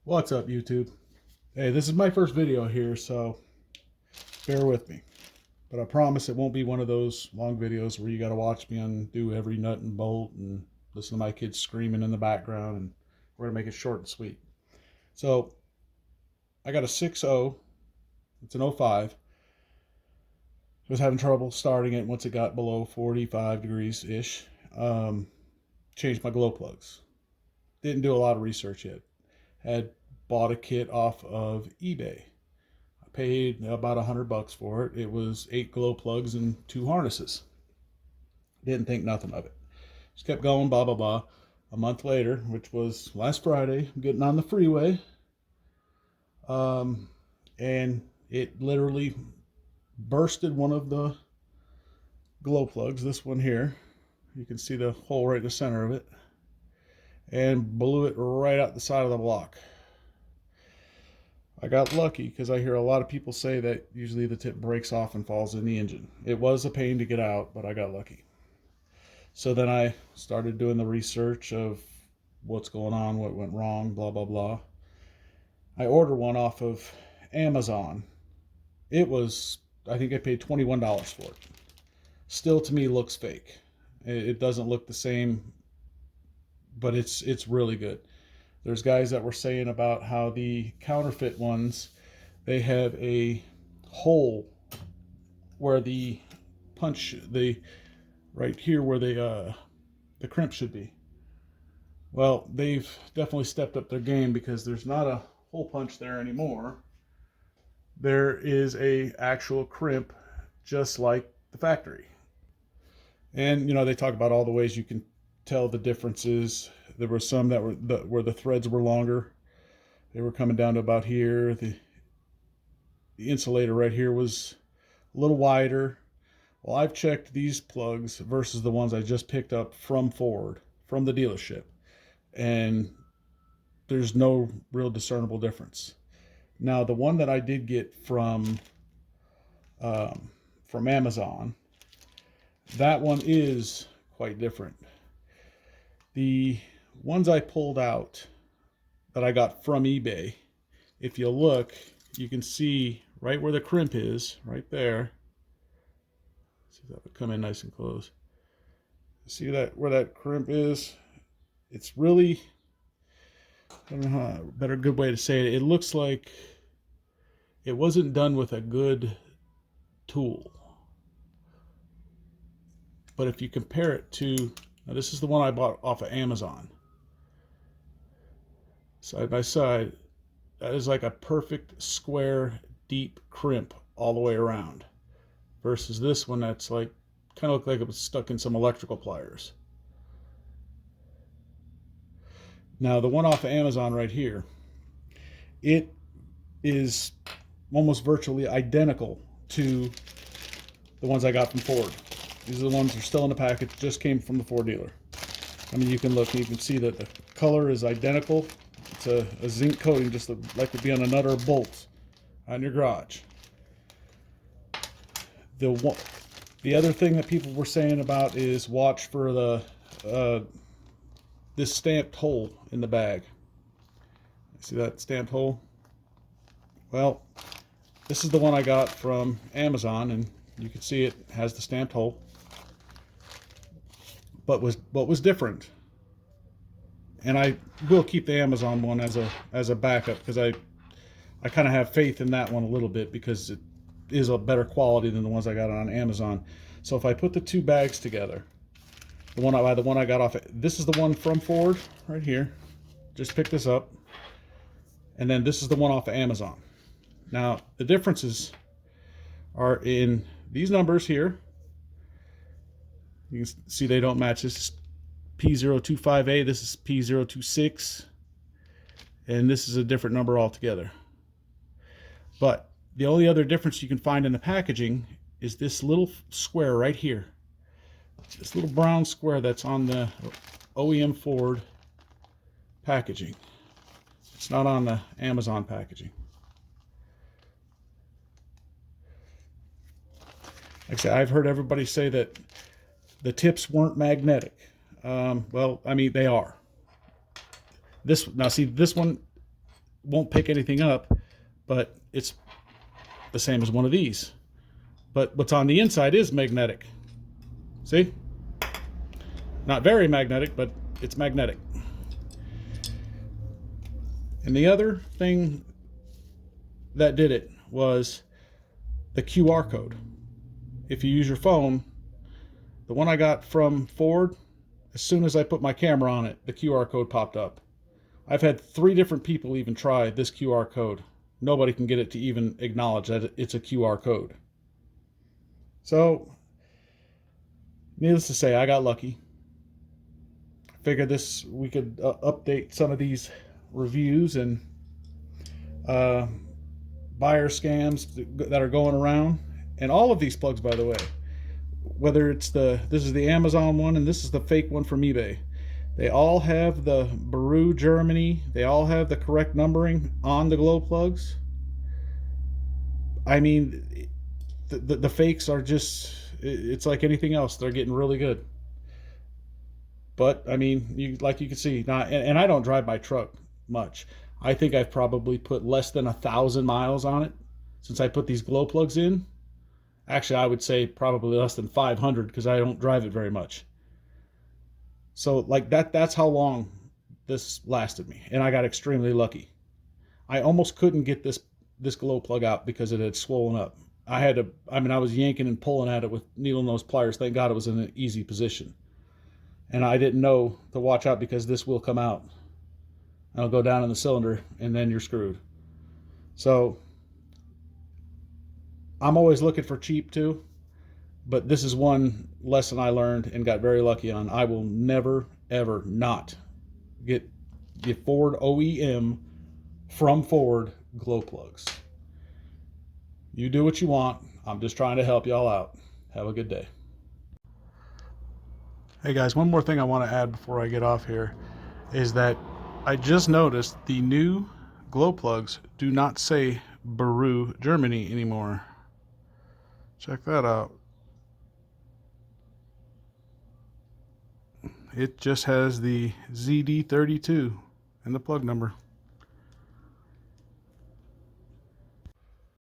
What's up, YouTube? Hey, this is my first video here, so bear with me. But I promise it won't be one of those long videos where you got to watch me undo every nut and bolt and listen to my kids screaming in the background, and we're going to make it short and sweet. So, I got a 6.0. It's an 05. I was having trouble starting it once it got below 45 degrees-ish. Changed my glow plugs. Didn't do a lot of research yet. Had bought a kit off of eBay. I paid about $100 for it. It was 8 glow plugs and 2 harnesses. Didn't think nothing of it. Just kept going, blah, blah, blah. A month later, which was last Friday, I'm getting on the freeway. And it literally bursted one of the glow plugs, this one here. You can see the hole right in the center of it. And blew it right out the side of the block. I got lucky because I hear a lot of people say that usually the tip breaks off and falls in the engine. It was a pain to get out, but I got lucky. So then I started doing the research of what's going on, what went wrong, blah, blah, blah. I ordered one off of Amazon. It was, I think I paid $21 for it. Still, to me, looks fake. It doesn't look the same, but it's really good. There's guys that were saying about how the counterfeit ones, they have a hole where the punch, right here where the crimp should be. Well, they've definitely stepped up their game because there's not a hole punch there anymore. There is a actual crimp just like the factory. And, you know, they talk about all the ways you can tell the differences. There were some that were where the threads were longer. They were coming down to about here. The insulator right here was a little wider. Well, I've checked these plugs versus the ones I just picked up from Ford, from the dealership, and there's no real discernible difference. Now, the one that I did get from Amazon, that one is quite different. The ones I pulled out that I got from eBay, if you look, you can see right where the crimp is, right there. See if that would come in nice and close. See that where that crimp is? It's really, I don't know how, a good way to say it. It looks like it wasn't done with a good tool. But if you compare it to, now this is the one I bought off of Amazon. Side by side, that is like a perfect square, deep crimp all the way around. Versus this one that's like, kind of looked like it was stuck in some electrical pliers. Now the one off of Amazon right here, it is almost virtually identical to the ones I got from Ford. These are the ones that are still in the package, just came from the Ford dealer. I mean, you can look, you can see that the color is identical. It's a zinc coating, just like would be on a nut or a bolt on your garage. The other thing that people were saying about is watch for the this stamped hole in the bag. See that stamped hole? Well, this is the one I got from Amazon, and you can see it has the stamped hole. But what was different, and I will keep the Amazon one as a backup because I kind of have faith in that one a little bit because it is a better quality than the ones I got on Amazon. So if I put the two bags together, the one I got off, this is the one from Ford right here. Just pick this up, and then this is the one off of Amazon. Now the differences are in these numbers here. You can see they don't match. This is P025A, this is P026, and this is a different number altogether. But the only other difference you can find in the packaging is this little square right here. This little brown square that's on the OEM Ford packaging. It's not on the Amazon packaging. Like I said, I've heard everybody say that the tips weren't magnetic. Well, I mean, they are. Now see, this one won't pick anything up, but it's the same as one of these. But what's on the inside is magnetic. See? Not very magnetic, but it's magnetic. And the other thing that did it was the QR code. If you use your phone, the one I got from Ford, as soon as I put my camera on it, the QR code popped up. I've had 3 different people even try this QR code. Nobody can get it to even acknowledge that it's a QR code. So, needless to say, I got lucky. I figured we could update some of these reviews and buyer scams that are going around. And all of these plugs, by the way, whether it's this is the Amazon one and this is the fake one from eBay, they all have the Baru Germany. They all have the correct numbering on the glow plugs. I mean, the fakes are just, it's like anything else. They're getting really good. But I mean, like you can see now, and I don't drive my truck much. I think I've probably put less than 1,000 miles on it since I put these glow plugs in. Actually, I would say probably less than 500 because I don't drive it very much. So like that's how long this lasted me, and I got extremely lucky. I almost couldn't get this glow plug out because it had swollen up. I was yanking and pulling at it with needle nose pliers. Thank God it was in an easy position. And I didn't know to watch out because this will come out. It'll go down in the cylinder and then you're screwed. So I'm always looking for cheap too, but this is one lesson I learned and got very lucky on. I will never, ever not get the Ford OEM from Ford glow plugs. You do what you want. I'm just trying to help y'all out. Have a good day. Hey guys, one more thing I want to add before I get off here is that I just noticed the new glow plugs do not say Baru Germany anymore. Check that out. It just has the ZD32 and the plug number.